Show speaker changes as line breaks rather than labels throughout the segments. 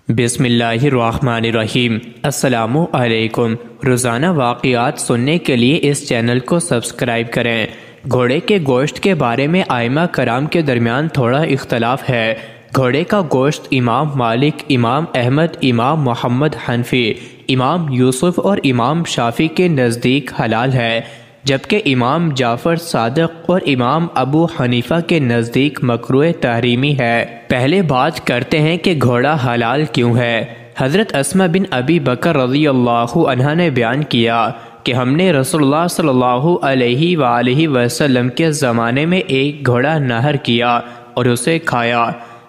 بسم اللہ الرحمن الرحیم۔ السلام علیکم۔ روزانہ واقعات سننے کے لیے اس چینل کو سبسکرائب کریں۔ گھوڑے کے گوشت کے بارے میں ائمہ کرام کے درمیان تھوڑا اختلاف ہے۔ گھوڑے کا گوشت امام مالک، امام احمد، امام محمد حنفی، امام یوسف اور امام شافعی کے نزدیک حلال ہے، جبکہ امام جعفر صادق اور امام ابو حنیفہ کے نزدیک مکروہ تحریمی ہے۔ پہلے بات کرتے ہیں کہ گھوڑا حلال کیوں ہے۔ حضرت اسماء بن ابی بکر رضی اللہ عنہا نے بیان کیا کہ ہم نے رسول اللہ صلی اللہ علیہ وآلہ وسلم کے زمانے میں ایک گھوڑا نہر کیا اور اسے کھایا۔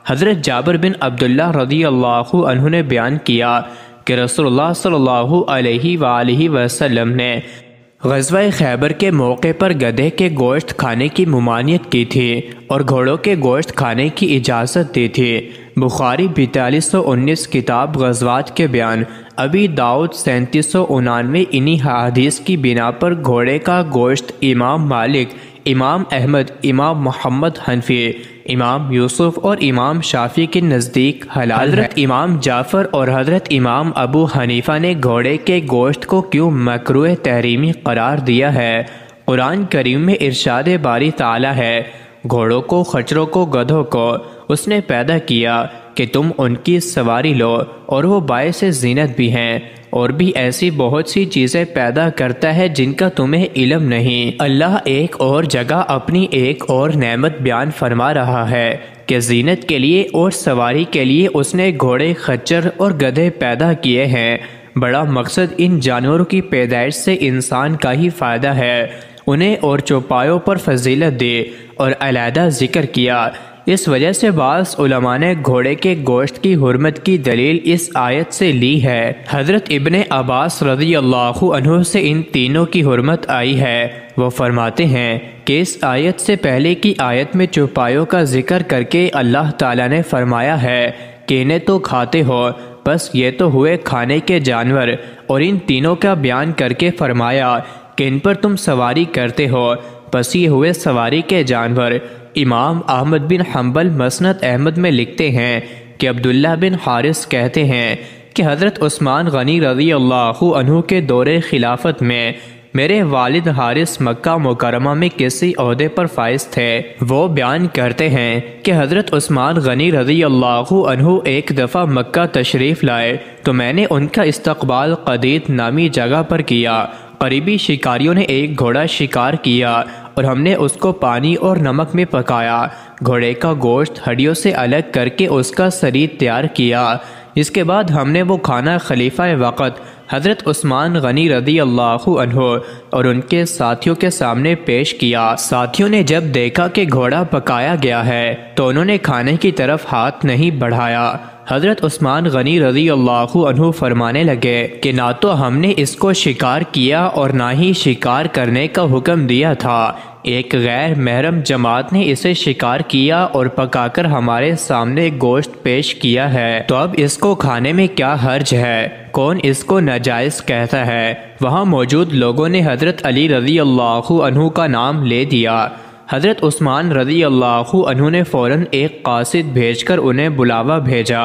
حضرت جابر بن عبداللہ رضی اللہ عنہ نے بیان کیا کہ رسول اللہ صلی اللہ علیہ وآلہ وسلم نے غزوہ خیبر کے موقع پر گدھے کے گوشت کھانے کی ممانعت کی تھی اور گھوڑوں کے گوشت کھانے کی اجازت دی تھی۔ بخاری 4219 کتاب غزوات کے بیان، ابی داؤد 3799 انہی حدیث کی بنا پر گھوڑے کا گوشت امام مالک، امام احمد، امام محمد حنفی، امام یوسف اور امام شافعی کے نزدیک حلال ہے۔ حضرت امام جعفر اور حضرت امام ابو حنیفہ نے گھوڑے کے گوشت کو کیوں مکروہ تحریمی قرار دیا ہے؟ قرآن کریم میں ارشاد باری تعالی ہے، گھوڑوں کو، خچروں کو، گدھوں کو اس نے پیدا کیا کہ تم ان کی سواری لو اور وہ باعث زینت بھی ہیں، اور بھی ایسی بہت سی چیزیں پیدا کرتا ہے جن کا تمہیں علم نہیں۔ اللہ ایک اور جگہ اپنی ایک اور نعمت بیان فرما رہا ہے کہ زینت کے لیے اور سواری کے لیے اس نے گھوڑے، خچر اور گدھے پیدا کیے ہیں۔ بڑا مقصد ان جانوروں کی پیدائش سے انسان کا ہی فائدہ ہے۔ انہیں اور چوپایوں پر فضیلت دی اور علیحدہ ذکر کیا۔ اس وجہ سے بعض علماء نے گھوڑے کے گوشت کی حرمت کی دلیل اس آیت سے لی ہے۔ حضرت ابن عباس رضی اللہ عنہ سے ان تینوں کی حرمت آئی ہے۔ وہ فرماتے ہیں کہ اس آیت سے پہلے کی آیت میں چوپایوں کا ذکر کر کے اللہ تعالیٰ نے فرمایا ہے کہ انہیں تو کھاتے ہو، بس یہ تو ہوئے کھانے کے جانور، اور ان تینوں کا بیان کر کے فرمایا کہ ان پر تم سواری کرتے ہو، بس یہ ہوئے سواری کے جانور۔ امام احمد بن حنبل مسند احمد میں لکھتے ہیں کہ عبداللہ بن حارث کہتے ہیں کہ حضرت عثمان غنی رضی اللہ عنہ کے دور خلافت میں میرے والد حارث مکہ مکرمہ میں کسی عہدے پر فائز تھے۔ وہ بیان کرتے ہیں کہ حضرت عثمان غنی رضی اللہ عنہ ایک دفعہ مکہ تشریف لائے تو میں نے ان کا استقبال قدید نامی جگہ پر کیا۔ قریبی شکاریوں نے ایک گھوڑا شکار کیا اور ہم نے اس کو پانی اور نمک میں پکایا۔ گھوڑے کا گوشت ہڈیوں سے الگ کر کے اس کا سرید تیار کیا۔ اس کے بعد ہم نے وہ کھانا خلیفہ وقت حضرت عثمان غنی رضی اللہ عنہ اور ان کے ساتھیوں کے سامنے پیش کیا۔ ساتھیوں نے جب دیکھا کہ گھوڑا پکایا گیا ہے تو انہوں نے کھانے کی طرف ہاتھ نہیں بڑھایا۔ حضرت عثمان غنی رضی اللہ عنہ فرمانے لگے کہ نہ تو ہم نے اس کو شکار کیا اور نہ ہی شکار کرنے کا حکم دیا تھا، ایک غیر محرم جماعت نے اسے شکار کیا اور پکا کر ہمارے سامنے گوشت پیش کیا ہے، تو اب اس کو کھانے میں کیا حرج ہے؟ کون اس کو ناجائز کہتا ہے؟ وہاں موجود لوگوں نے حضرت علی رضی اللہ عنہ کا نام لے دیا۔ حضرت عثمان رضی اللہ عنہ نے فوراً ایک قاصد بھیج کر انہیں بلاوا بھیجا۔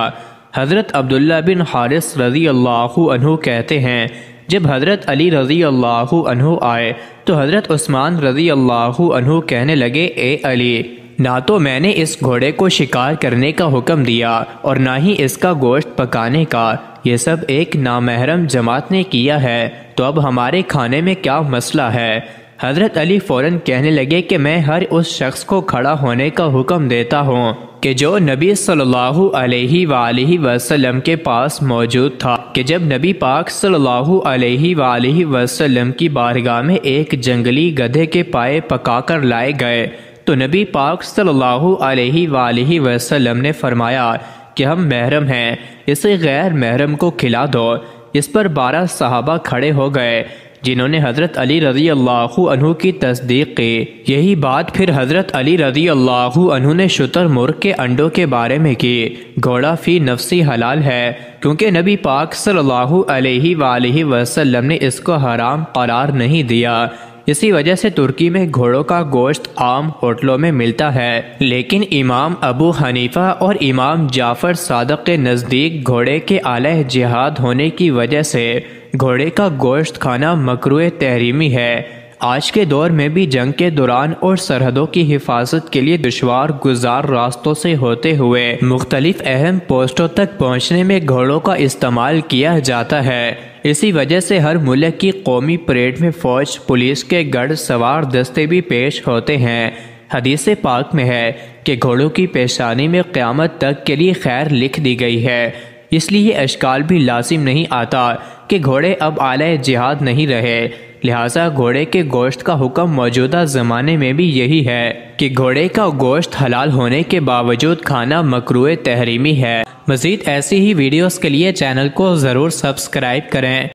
حضرت عبداللہ بن حارث رضی اللہ عنہ کہتے ہیں جب حضرت علی رضی اللہ عنہ آئے تو حضرت عثمان رضی اللہ عنہ کہنے لگے، اے علی، نہ تو میں نے اس گھوڑے کو شکار کرنے کا حکم دیا اور نہ ہی اس کا گوشت پکانے کا، یہ سب ایک نامحرم جماعت نے کیا ہے، تو اب ہمارے کھانے میں کیا مسئلہ ہے؟ حضرت علی فوراً کہنے لگے کہ میں ہر اس شخص کو کھڑا ہونے کا حکم دیتا ہوں کہ جو نبی صلی اللہ علیہ وآلہ وسلم کے پاس موجود تھا، کہ جب نبی پاک صلی اللہ علیہ وآلہ وسلم کی بارگاہ میں ایک جنگلی گدھے کے پائے پکا کر لائے گئے تو نبی پاک صلی اللہ علیہ وآلہ وسلم نے فرمایا کہ ہم محرم ہیں، اسے غیر محرم کو کھلا دو۔ اس پر 12 صحابہ کھڑے ہو گئے جنہوں نے حضرت علی رضی اللہ عنہ کی تصدیق کی۔ یہی بات پھر حضرت علی رضی اللہ عنہ نے شتر مرغ کے انڈوں کے بارے میں کی۔ گھوڑا فی نفسی حلال ہے کیونکہ نبی پاک صلی اللہ علیہ وآلہ وسلم نے اس کو حرام قرار نہیں دیا۔ اسی وجہ سے ترکی میں گھوڑوں کا گوشت عام ہوٹلوں میں ملتا ہے، لیکن امام ابو حنیفہ اور امام جعفر صادق کے نزدیک گھوڑے کے آلہ جہاد ہونے کی وجہ سے گھوڑے کا گوشت کھانا مکروہ تحریمی ہے۔ آج کے دور میں بھی جنگ کے دوران اور سرحدوں کی حفاظت کے لیے دشوار گزار راستوں سے ہوتے ہوئے مختلف اہم پوسٹوں تک پہنچنے میں گھوڑوں کا استعمال کیا جاتا ہے۔ اسی وجہ سے ہر ملک کی قومی پریڈ میں فوج، پولیس کے گھڑ سوار دستے بھی پیش ہوتے ہیں۔ حدیث پاک میں ہے کہ گھوڑوں کی پیشانی میں قیامت تک کے لیے خیر لکھ دی گئی ہے، اس لیے یہ اشکال بھی لازم نہیں آتا کہ گھوڑے اب آلہ جہاد نہیں رہے۔ لہٰذا گھوڑے کے گوشت کا حکم موجودہ زمانے میں بھی یہی ہے کہ گھوڑے کا گوشت حلال ہونے کے باوجود کھانا مکروہ تحریمی ہے۔ مزید ایسی ہی ویڈیوز کے لیے چینل کو ضرور سبسکرائب کریں۔